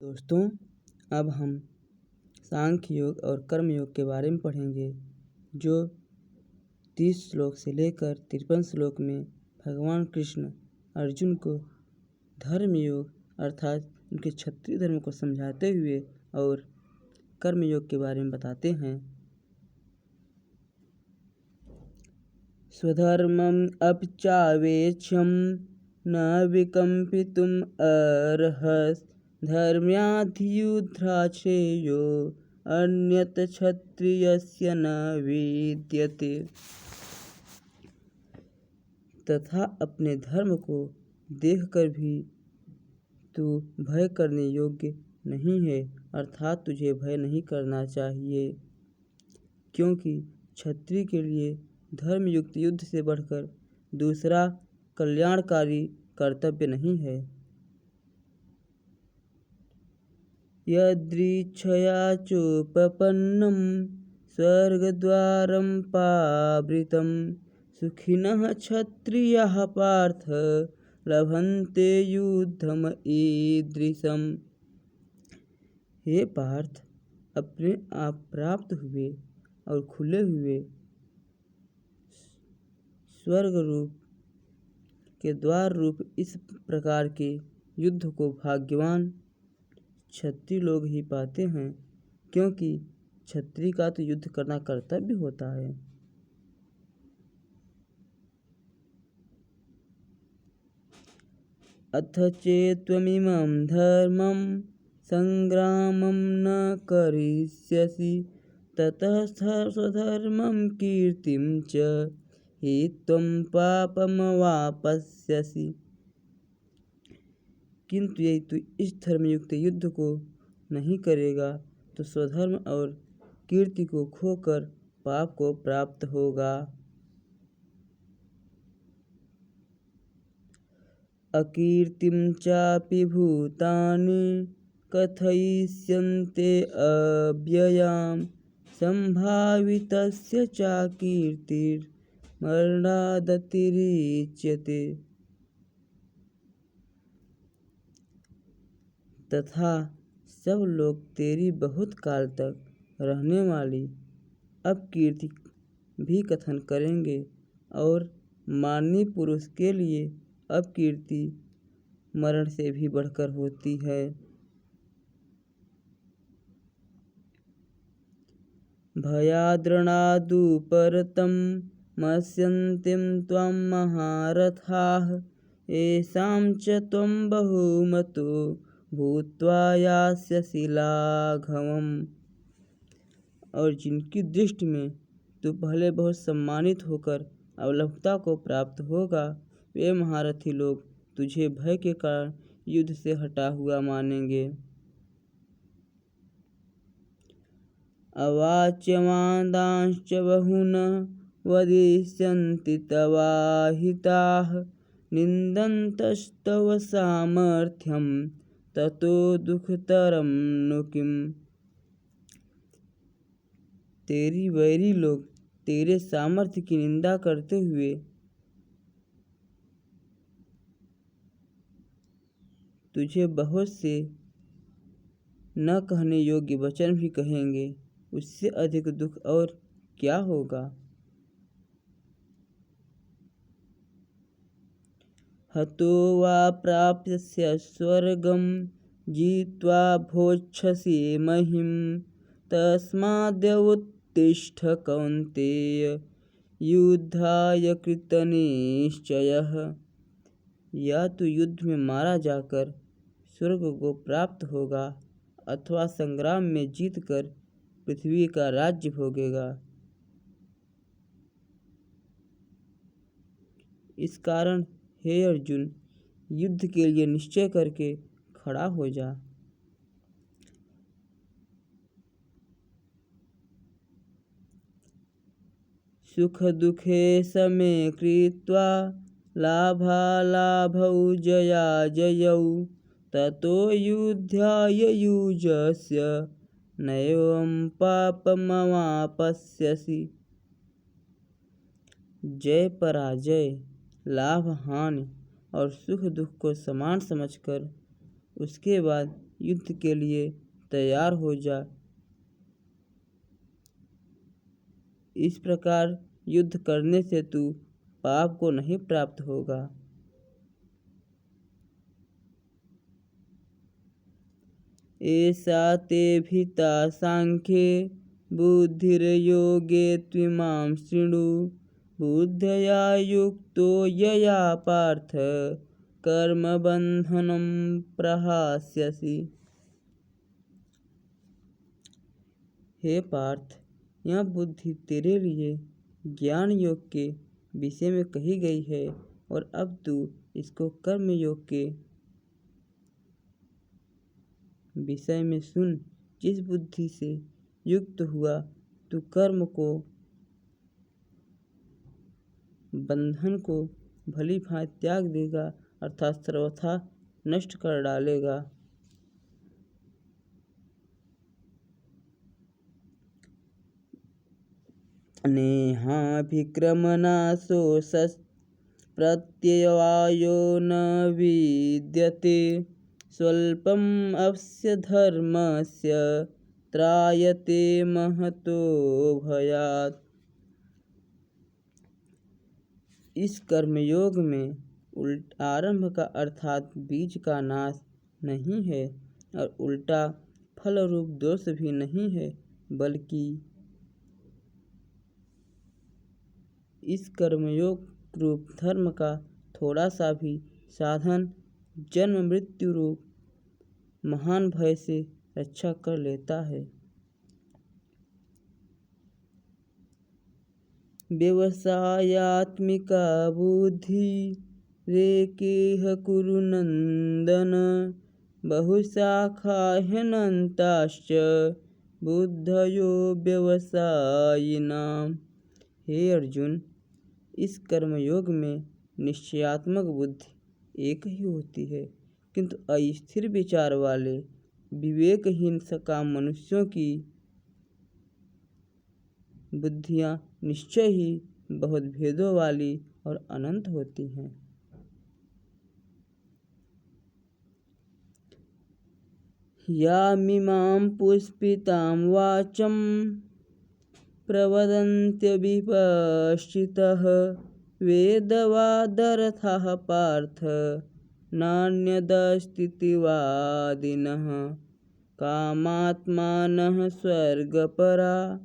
दोस्तों, अब हम सांख्य योग और कर्म योग के बारे में पढ़ेंगे, जो 30 श्लोक से लेकर 53 श्लोक में भगवान कृष्ण अर्जुन को धर्म योग अर्थात उनके क्षत्रिय धर्म को समझाते हुए और कर्म योग के बारे में बताते हैं। स्वधर्मम अपचावेक्ष्यम न विकम्पितुम अर्हस् धर्म्याधियुद्धा श्रेयो अन्यत् क्षत्रियस्य न विद्यते। तथा अपने धर्म को देखकर भी तू भय करने योग्य नहीं है, अर्थात तुझे भय नहीं करना चाहिए, क्योंकि क्षत्रिय के लिए धर्मयुक्त युद्ध से बढ़कर दूसरा कल्याणकारी कर्तव्य नहीं है। यदृच्छया चोपपन्नं स्वर्गद्वारं पावृतं सुखिनः क्षत्रियाः पार्थ लभन्ते युद्धम ईदृशम्। हे पार्थ, अपने आप प्राप्त हुए और खुले हुए स्वर्ग रूप के द्वार रूप इस प्रकार के युद्ध को भाग्यवान क्षत्रिय लोग ही पाते हैं, क्योंकि क्षत्रिय का तो युद्ध करना कर्तव्य होता है। अथ चेत्त्वमिमं धर्मं संग्रामं न करिष्यसि ततः स्वधर्मं कीर्तिं च हित्वं पापमवाप्स्यसि। किंतु यदि तू इस धर्मयुक्त युद्ध को नहीं करेगा तो स्वधर्म और कीर्ति को खोकर पाप को प्राप्त होगा। अकीर्तिं चापि भूतानि कथयिष्यन्ते अव्ययां संभावितस्य चाकीर्तिर्मरणादतिरिच्यते। तथा सब लोग तेरी बहुत काल तक रहने वाली अपकीर्ति भी कथन करेंगे, और माननीय पुरुष के लिए अपकीर्ति मरण से भी बढ़कर होती है। भयाद्रणादुपरतं मत्स्यन्तिं त्वां महारथाः येषां च त्वं बहुमतो भूत्वा यास्यसि लाघवम्। और जिनकी दृष्टि में तू पहले बहुत सम्मानित होकर अवलंबता को प्राप्त होगा, वे महारथी लोग तुझे भय के कारण युद्ध से हटा हुआ मानेंगे। अवाच्यवादांश्च बहूनः वदिष्यन्ति तवाहिताः निन्दन्तस्तव सामर्थ्यं ततो दुःखतरं नु किम्। तेरी वैरी लोग तेरे सामर्थ्य की निंदा करते हुए तुझे बहुत से न कहने योग्य वचन भी कहेंगे, उससे अधिक दुख और क्या होगा। हतो वा प्राप्स्यसि स्वर्गं जित्वा भोक्ष्यसि महीम् तस्माद्युत्तिष्ठ कौन्तेय युद्धाय कृतनिश्चयः। या तो युद्ध में मारा जाकर स्वर्ग को प्राप्त होगा अथवा संग्राम में जीतकर पृथ्वी का राज्य भोगेगा। इस कारण हे अर्जुन, युद्ध के लिए निश्चय करके खड़ा हो जा। सुख दुखे समे कृत्वा लाभालाभौ जयाजयौ ततो युद्धाय युजस्य नैवं पापमवाप्स्यसि। जय पराजय, लाभ हानि और सुख दुख को समान समझकर उसके बाद युद्ध के लिए तैयार हो जा। इस प्रकार युद्ध करने से तू पाप को नहीं प्राप्त होगा। एषा ते भीता सांख्ये बुद्धिर्योगे त्विमां शृणु। बुद्धया युक्तो यया पार्थ कर्मबन्धनं प्रहास्यसि। हे पार्थ, यह बुद्धि तेरे लिए ज्ञान योग के विषय में कही गई है और अब तू इसको कर्म योग के विषय में सुन। जिस बुद्धि से युक्त हुआ तू कर्म को, बंधन को भली भांति त्याग देगा अर्थात सर्वथा नष्ट कर डालेगा। नेहाभिक्रमनाशो प्रत्यवायो न विद्यते। स्वल्पम अस्य धर्मस्य त्रायते महतो भयात्। इस कर्मयोग में आरंभ का अर्थात बीज का नाश नहीं है और उल्टा फल रूप दोष भी नहीं है, बल्कि इस कर्मयोग रूप धर्म का थोड़ा सा भी साधन जन्म मृत्यु रूप महान भय से रक्षा कर लेता है। व्यवसायात्मिका बुद्धि रेकेह कुरु नंदन। बहुशाखा ह्यनन्ताश्च बुद्धयो व्यवसायिनाम्। हे अर्जुन, इस कर्मयोग में निश्चयात्मक बुद्धि एक ही होती है, किंतु अस्थिर विचार वाले विवेकहीन सकाम मनुष्यों की बुद्धियाँ निश्चय ही बहुत भेदों वाली और अनंत होती हैं। यामिमां पुष्पितां वाचं प्रवदन्त्यविपश्चितः वेदवादरथः पार्थ नान्यदस्तीति वादिनः। कामात्मानः स्वर्गपरा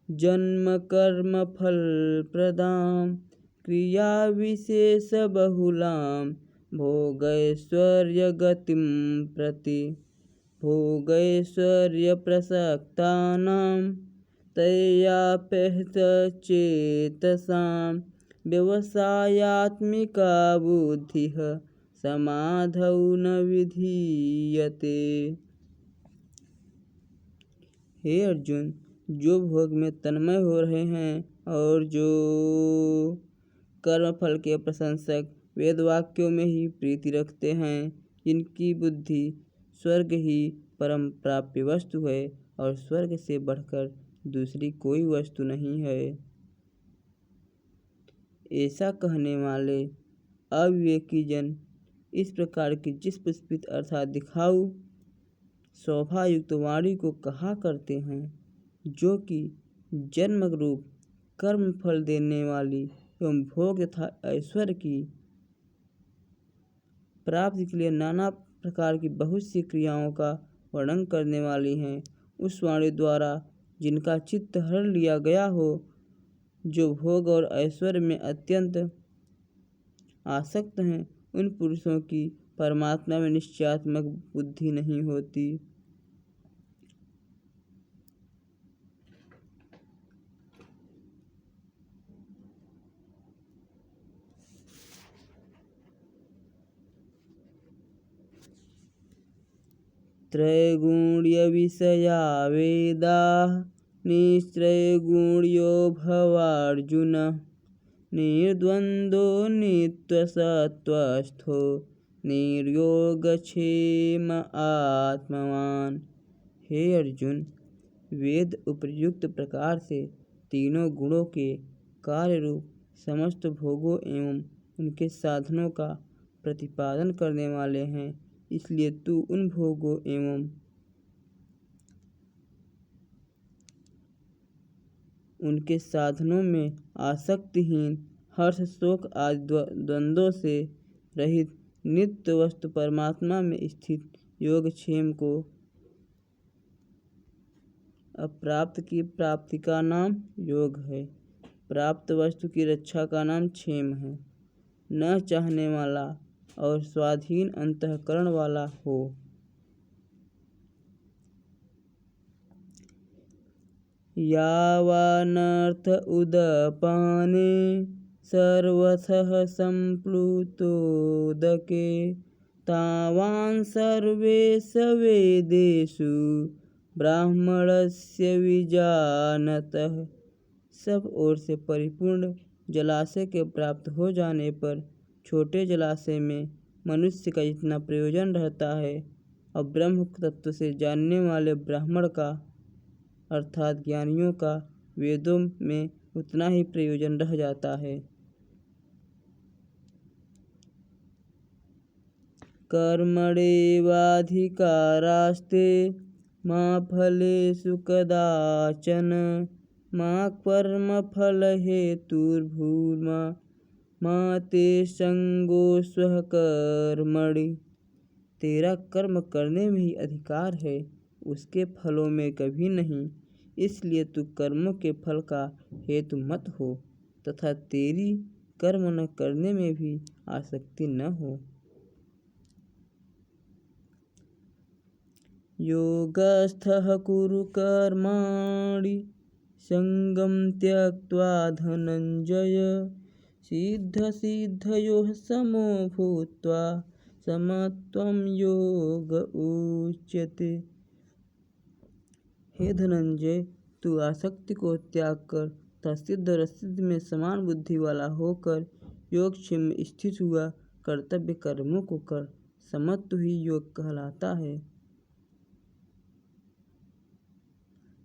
जन्मकर्मफलप्रदां क्रियाविशेषबहुलां भोगैश्वर्यगतिं प्रति। भोगैश्वर्यप्रसक्तानां तैयाप्यचेतसां व्यवसायात्मिका बुद्धिः समाधौ न विधीयते। हे अर्जुन, जो भोग में तन्मय हो रहे हैं और जो कर्मफल के प्रशंसक वेद वाक्यों में ही प्रीति रखते हैं, जिनकी बुद्धि स्वर्ग ही परम प्राप्य वस्तु है और स्वर्ग से बढ़कर दूसरी कोई वस्तु नहीं है, ऐसा कहने वाले अविवेकी जन इस प्रकार की जिस पुष्पित अर्थात दिखाऊ शोभायुक्त वाणी को कहा करते हैं, जो कि जन्म रूप कर्म फल देने वाली एवं भोग तथा ऐश्वर्य की प्राप्ति के लिए नाना प्रकार की बहुत सी क्रियाओं का वर्णन करने वाली हैं, उस वाणी द्वारा जिनका चित्त हर लिया गया हो, जो भोग और ऐश्वर्य में अत्यंत आसक्त हैं, उन पुरुषों की परमात्मा में निश्चयात्मक बुद्धि नहीं होती। त्रैगुण्य विषया वेदाः निस्त्रैगुण्यो भवार्जुन। निर्द्वन्द्वो नित्यसत्त्वस्थो निर्योगक्षेम आत्मवान। हे अर्जुन, वेद उपयुक्त प्रकार से तीनों गुणों के कार्य रूप समस्त भोगों एवं उनके साधनों का प्रतिपादन करने वाले हैं। इसलिए तू उन भोगों एवं उनके साधनों में आसक्तिहीन, हर्ष शोक आदि द्वंद्वों से रहित नित्य वस्तु परमात्मा में स्थित योगक्षेम को अप्राप्त की प्राप्ति का नाम योग है। प्राप्त वस्तु की रक्षा का नाम क्षेम है। न चाहने वाला और स्वाधीन अंतःकरण वाला हो। यावानर्थ उदपाने सर्वतः संप्लुतोदके तावान् सर्वेषु वेदेषु ब्राह्मणस्य विजानतः। सब ओर से परिपूर्ण जलाशय के प्राप्त हो जाने पर छोटे जलाशय में मनुष्य का जितना प्रयोजन रहता है, और ब्रह्म तत्व से जानने वाले ब्राह्मण का अर्थात ज्ञानियों का वेदों में उतना ही प्रयोजन रह जाता है। कर्मण्येवाधिकारास्ते मा फलेषु कदाचन मा कर्मफलहेतुर्भूर्मा ते संगोऽस्त्वः कर्मणि। तेरा कर्म करने में ही अधिकार है, उसके फलों में कभी नहीं। इसलिए तू कर्मों के फल का हेतु मत हो तथा तेरी कर्म न करने में भी आसक्ति न हो। योगस्थः कुरु कर्माणि संगं त्यक्त्वा धनंजय सिद्धसिद्धयोः समो भूत्वा समत्वं योग उच्यते। हे धनंजय, तू आसक्ति को त्याग कर तथा सिद्ध और असिद्ध में समान बुद्धि वाला होकर योगक्षेम में स्थित हुआ कर्तव्य कर्मों को कर। समत्व ही योग कहलाता है।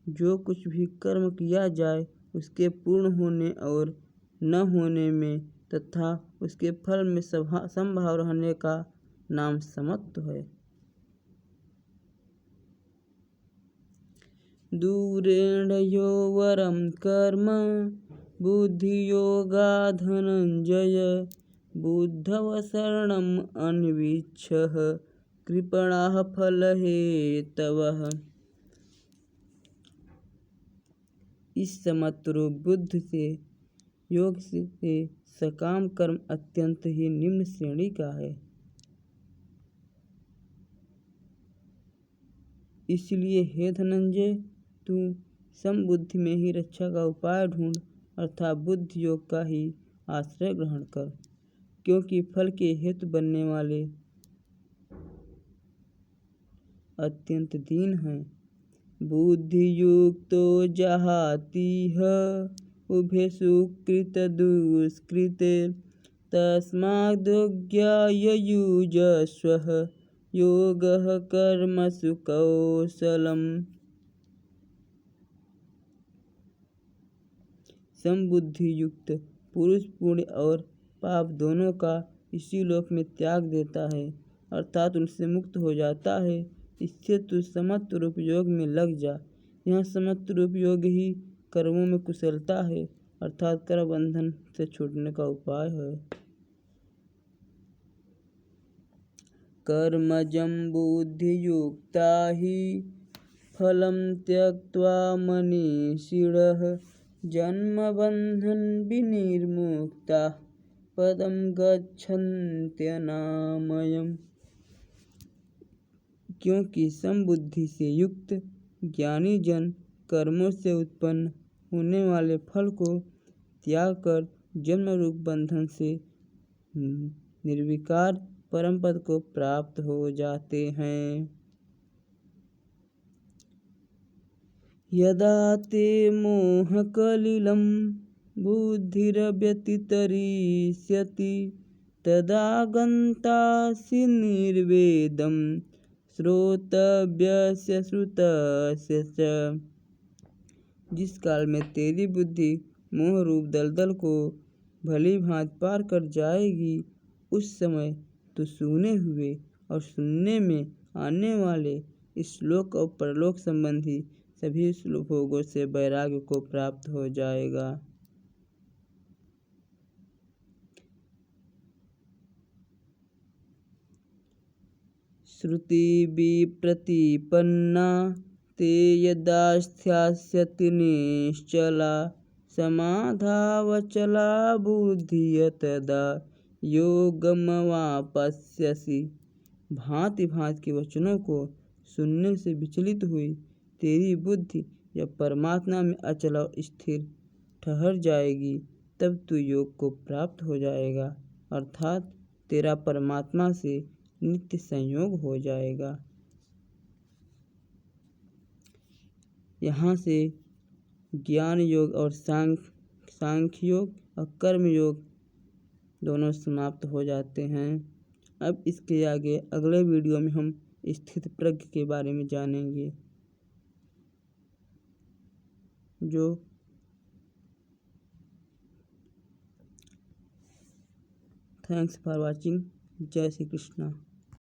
जो कुछ भी कर्म किया जाए उसके पूर्ण होने और न होने में तथा उसके फल में संभाव रहने का नाम समत्व है। दूरेण यो वरम कर्म बुद्धियोगा धनंजय बुद्धव शरणम अन्विच्छः कृपणाः फलहेतवः। इस समत्व बुद्धि से योग से सकाम कर्म अत्यंत ही निम्न श्रेणी का है। इसलिए हे धनंजय, तू समबुद्धि में ही रक्षा का उपाय ढूंढ अर्थात बुद्धि योग का ही आश्रय ग्रहण कर, क्योंकि फल के हेतु बनने वाले अत्यंत दीन हैं। बुद्धि युक्तो जहातीह उभे सुकृत दुष्कृते तस्माद्योग्याय युजस्व योगः कर्मसु कौशलम्। समबुद्धि युक्त पुरुष पुण्य और पाप दोनों का इसी लोक में त्याग देता है अर्थात उनसे मुक्त हो जाता है। इससे तू समत्व रूप योग में लग जा। यह समत्व रूप योग ही कर्मों में कुशलता है अर्थात कर्म बंधन से छूटने का उपाय है। कर्मजं बुद्धियुक्ता हि फलं त्यक्त्वा मनीषिणः जन्मबन्धन विनिर्मुक्ताः पदं गच्छन्त्यनामयम्। क्योंकि समबुद्धि से युक्त ज्ञानी जन कर्मों से उत्पन्न होने वाले फल को त्याग कर जन्म रूप बंधन से निर्विकार परम पद को प्राप्त हो जाते हैं। यदा ते मोहकलिलं बुद्धिरव्यतितरिष्यति तदा गन्तासि निर्वेदं श्रोतव्यस्य श्रुतस्य च। जिस काल में तेरी बुद्धि मोह रूप दलदल को भली भांति पार कर जाएगी, उस समय तू सुने हुए और सुनने में आने वाले श्लोक और परलोक संबंधी सभी भोगों से वैराग्य को प्राप्त हो जाएगा। श्रुति विप्रतिपन्ना ते यदा स्थास्यति निश्चला समाधावचला बुद्धिः तदा योगमवाप्स्यसि। भांति भांति के वचनों को सुनने से विचलित हुई तेरी बुद्धि जब परमात्मा में अचल और स्थिर ठहर जाएगी तब तू योग को प्राप्त हो जाएगा, अर्थात तेरा परमात्मा से नित्य संयोग हो जाएगा। यहाँ से ज्ञान योग और सांख्य योग और कर्म योग दोनों समाप्त हो जाते हैं। अब इसके आगे अगले वीडियो में हम स्थित प्रज्ञ के बारे में जानेंगे। Thanks for watching. जय श्री कृष्णा।